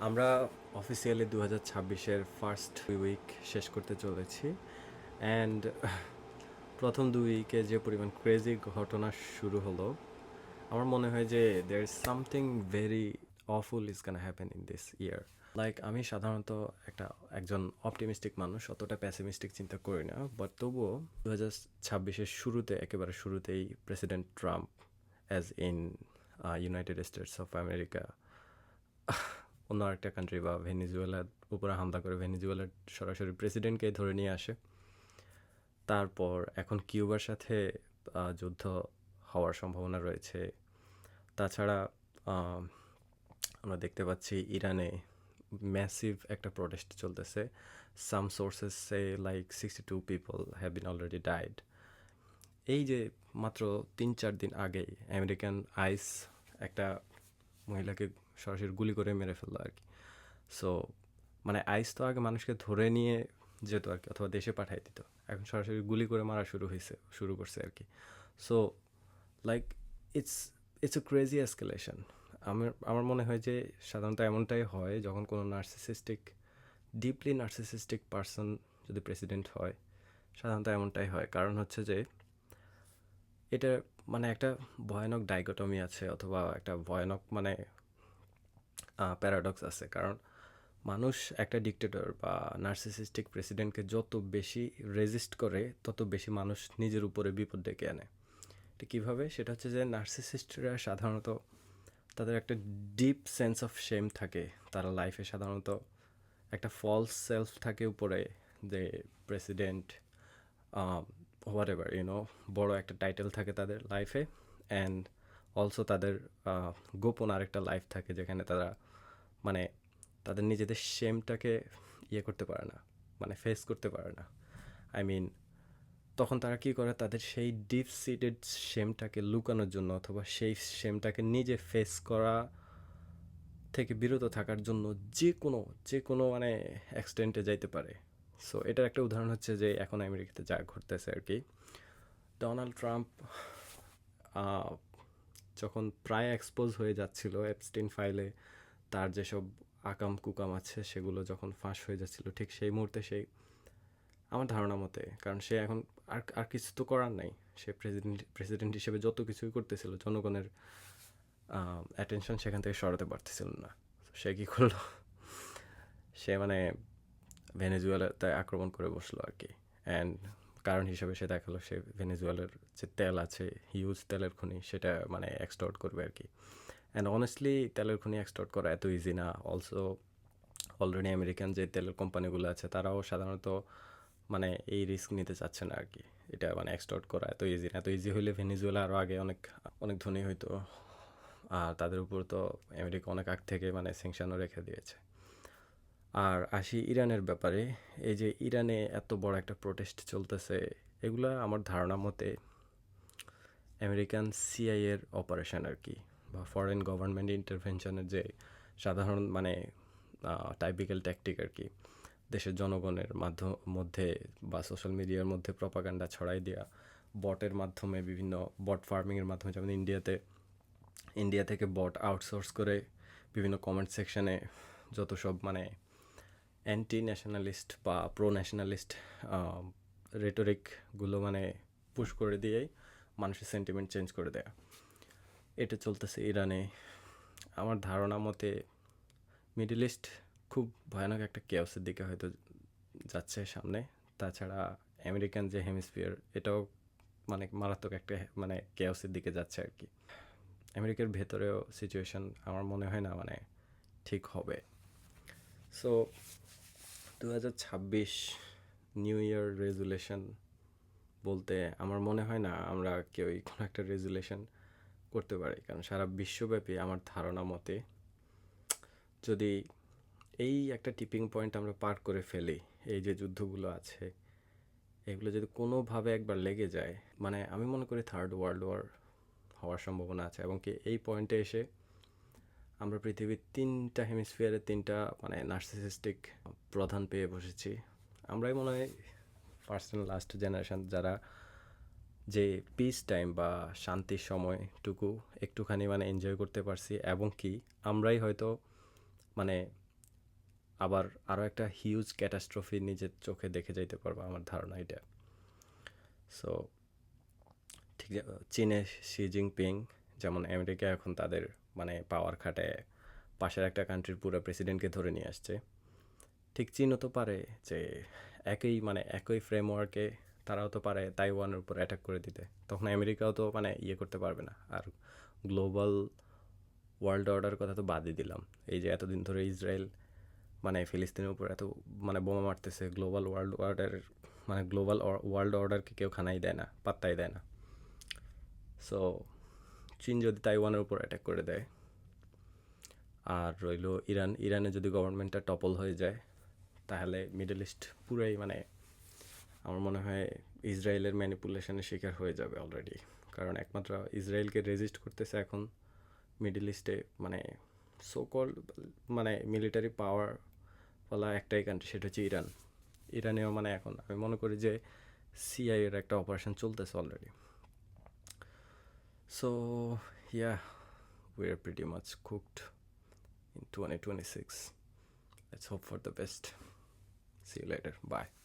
আমরা officially 2026-এর first week শেষ করতে চলেছি অ্যান্ড প্রথম 2 উইকে যে পরিমাণ ক্রেজি ঘটনা শুরু হলো, আমার মনে হয় যে there is something very awful is can happen in this year. Like আমি সাধারণত একজন অপটিমিস্টিক মানুষ, অতটা প্যাসিমিস্টিক চিন্তা করি না, বাট তবুও 2026-এর শুরুতে, একেবারে শুরুতেই president Trump as in United states of America অন্য আরেকটা কান্ট্রি বা ভেনিজুয়েলার উপরে হামলা করে ভেনিজুয়েলার সরাসরি প্রেসিডেন্টকে ধরে নিয়ে আসে। তারপর এখন কিউবার সাথে যুদ্ধ হওয়ার সম্ভাবনা রয়েছে। তাছাড়া আমরা দেখতে পাচ্ছি ইরানে ম্যাসিভ একটা প্রোটেস্ট চলতেছে। Some sources say like 62 people have been already died. এই যে মাত্র 3-4 দিন আগেই আমেরিকান আইস একটা মহিলাকে সরাসরি গুলি করে মেরে ফেললো আর কি। সো মানে আইস তো আগে মানুষকে ধরে নিয়ে যেত আর কি, অথবা দেশে পাঠাই দিত, এখন সরাসরি গুলি করে মারা শুরু করছে আর কি। So like it's it's a crazy escalation. আমার মনে হয় যে সাধারণত এমনটাই হয় যখন কোনো ডিপলি নার্সিসিস্টিক পার্সন যদি প্রেসিডেন্ট হয়, সাধারণত এমনটাই হয়। কারণ হচ্ছে যে এটা মানে একটা ভয়ানক ডাইকটমি আছে, অথবা একটা ভয়ানক মানে প্যারাডক্স আছে। কারণ মানুষ একটা ডিক্টেটর বা নার্সিসিস্টিক প্রেসিডেন্টকে যত বেশি রেজিস্ট করে, তত বেশি মানুষ নিজের উপরে বিপদ ডেকে আনে। এটা কীভাবে? সেটা হচ্ছে যে নার্সিসিস্টরা সাধারণত তাদের একটা ডিপ সেন্স অফ শেম থাকে। তারা লাইফে সাধারণত একটা ফলস সেলফ থাকে উপরে, যে প্রেসিডেন্ট হোয়াট এভার বড় একটা টাইটেল থাকে তাদের লাইফে। অ্যান্ড অলসো তাদের গোপন আরেকটা লাইফ থাকে, যেখানে তারা মানে তাদের নিজেদের শেমটাকে করতে পারে না, মানে ফেস করতে পারে না। আই মিন, তখন তারা কী করে, তাদের সেই ডিপ সিটেড শেমটাকে লুকানোর জন্য, অথবা সেই শেমটাকে নিজে ফেস করা থেকে বিরত থাকার জন্য যে কোনো মানে এক্সটেন্টে যাইতে পারে। সো এটার একটা উদাহরণ হচ্ছে যে এখন আমেরিকাতে যা ঘটতেছে আর কি। ডোনাল্ড ট্রাম্প যখন প্রায় এক্সপোজ হয়ে যাচ্ছিল এপস্টিন ফাইলে, তার যেসব আকাম কুকাম আছে সেগুলো যখন ফাঁস হয়ে যাচ্ছিল, ঠিক সেই মুহূর্তে আমার ধারণা মতে, কারণ সে এখন আর কিছু তো করার নাই, সে প্রেসিডেন্ট হিসেবে যত কিছুই করতেছিল, জনগণের অ্যাটেনশন সেখান থেকে সরাতে পারতেছিল না। সে কী করলো, সে মানে ভেনেজুয়েলাতে আক্রমণ করে বসলো আর কি। অ্যান্ড কারণ হিসেবে সে দেখালো সে ভেনেজুয়েলার যে তেল আছে, হিউজ তেলের খনি, সেটা মানে এক্সটর্ট করবে আর কি। অ্যান্ড অনেস্টলি তেলের খনি এক্সটর্ট করা এত ইজি না। অলসো অলরেডি আমেরিকান যে তেলের কোম্পানিগুলো আছে, তারাও সাধারণত মানে এই রিস্ক নিতে চাচ্ছে না আর কি। এটা মানে এক্সটর্ট করা এত ইজি না। এত ইজি হলে ভেনেজুয়েলা আরও আগে অনেক অনেক ধনী হইতো। আর তাদের উপর তো আমেরিকা অনেক আগ থেকে মানে স্যাংশনও রেখে দিয়েছে। আর আসি ইরানের ব্যাপারে। এই যে ইরানে এত বড় একটা প্রোটেস্ট চলতেছে, এগুলা আমার ধারণা মতে আমেরিকান সিআইএর অপারেশন আর কি, বা ফরেন গভর্নমেন্ট ইন্টারভেনশনের যে সাধারণ মানে টাইপিক্যাল ট্যাকটিক আর কি। দেশের জনগণের মধ্যে বা সোশ্যাল মিডিয়ার মধ্যে প্রপাগান্ডা ছড়াই দেওয়া, বটের মাধ্যমে, বিভিন্ন বট ফার্মিংয়ের মাধ্যমে, যেমন ইন্ডিয়া থেকে বট আউটসোর্স করে বিভিন্ন কমেন্ট সেকশনে যত সব মানে অ্যান্টি ন্যাশনালিস্ট বা প্রো ন্যাশনালিস্ট রেটরিকগুলো মানে পুশ করে দিয়েই মানুষের সেন্টিমেন্ট চেঞ্জ করে দেয়া, এটা চলতেছে ইরানে। আমার ধারণা মতে মিডল ইস্ট খুব ভয়ানক একটা কেওসের দিকে হয়তো যাচ্ছে সামনে। তাছাড়া আমেরিকান যে হেমিস্ফিয়ার, এটাও মানে মারাত্মক একটা মানে কেওসের দিকে যাচ্ছে আর কি। আমেরিকার ভেতরেও সিচুয়েশন আমার মনে হয় না মানে ঠিক হবে। সো 2026 নিউ ইয়ার রেজুলেশন বলতে আমার মনে হয় না আমরা কেউই কোনো একটা রেজুলেশন করতে পারি, কারণ সারা বিশ্বব্যাপী আমার ধারণা মতে যদি এই একটা টিপিং পয়েন্ট আমরা পার করে ফেলি, এই যে যুদ্ধগুলো আছে এগুলো যদি কোনোভাবে একবার লেগে যায়, মানে আমি মনে করি থার্ড ওয়ার্ল্ড ওয়ার হওয়ার সম্ভাবনা আছে। এবং কি এই পয়েন্টে এসে আমরা পৃথিবীর 3টা হেমিস্ফিয়ারে 3টা মানে নার্সিসিস্টিক প্রধান পেয়ে বসেছি। আমরাই মনে হয় ফার্স্ট অ্যান্ড লাস্ট জেনারেশন যারা যে পিস টাইম বা শান্তির সময়টুকু একটুখানি মানে এনজয় করতে পারছি। এবং কি আমরাই হয়তো মানে আবার আরও একটা হিউজ ক্যাটাস্ট্রফি নিজের চোখে দেখে যাইতে পারবো, আমার ধারণা এটা। সো ঠিক চীনে শি জিনপিং, যেমন আমেরিকা এখন তাদের মানে পাওয়ার খাটায় পাশের একটা কান্ট্রির পুরো প্রেসিডেন্টকে ধরে নিয়ে আসছে, ঠিক চীনও তো পারে যে একই ফ্রেমওয়ার্কে তারাও তো পারে তাইওয়ানের উপর অ্যাটাক করে দিতে। তখন আমেরিকাও তো ইয়ে করতে পারবে না। আর গ্লোবাল ওয়ার্ল্ড অর্ডার কথা তো বাদই দিলাম, এই যে এতদিন ধরে ইসরায়েল ফিলিস্তিনের উপর এত বোমা মারতেছে, গ্লোবাল ওয়ার্ল্ড অর্ডারকে কেউ খানাই দেয় না, পাত্তাই দেয় না। সো চীন যদি তাইওয়ানের উপর অ্যাটাক করে দেয়, আর রইল ইরানে যদি গভর্নমেন্টটা টপল হয়ে যায়, তাহলে মিডল ইস্ট পুরাই আমার মনে হয় ইসরায়েলের ম্যানিপুলেশনের শিকার হয়ে যাবে অলরেডি। কারণ একমাত্র ইসরায়েলকে রেজিস্ট করতেছে এখন মিডল ইস্টে সোকল মিলিটারি পাওয়ার একটাই কান্ট্রি, সেটা হচ্ছে ইরান। ইরানেও এখন আমি মনে করি যে সিআইএর একটা অপারেশন চলতেছে already. So yeah, we are pretty much cooked in 2026. Let's hope for the best. See you later. Bye.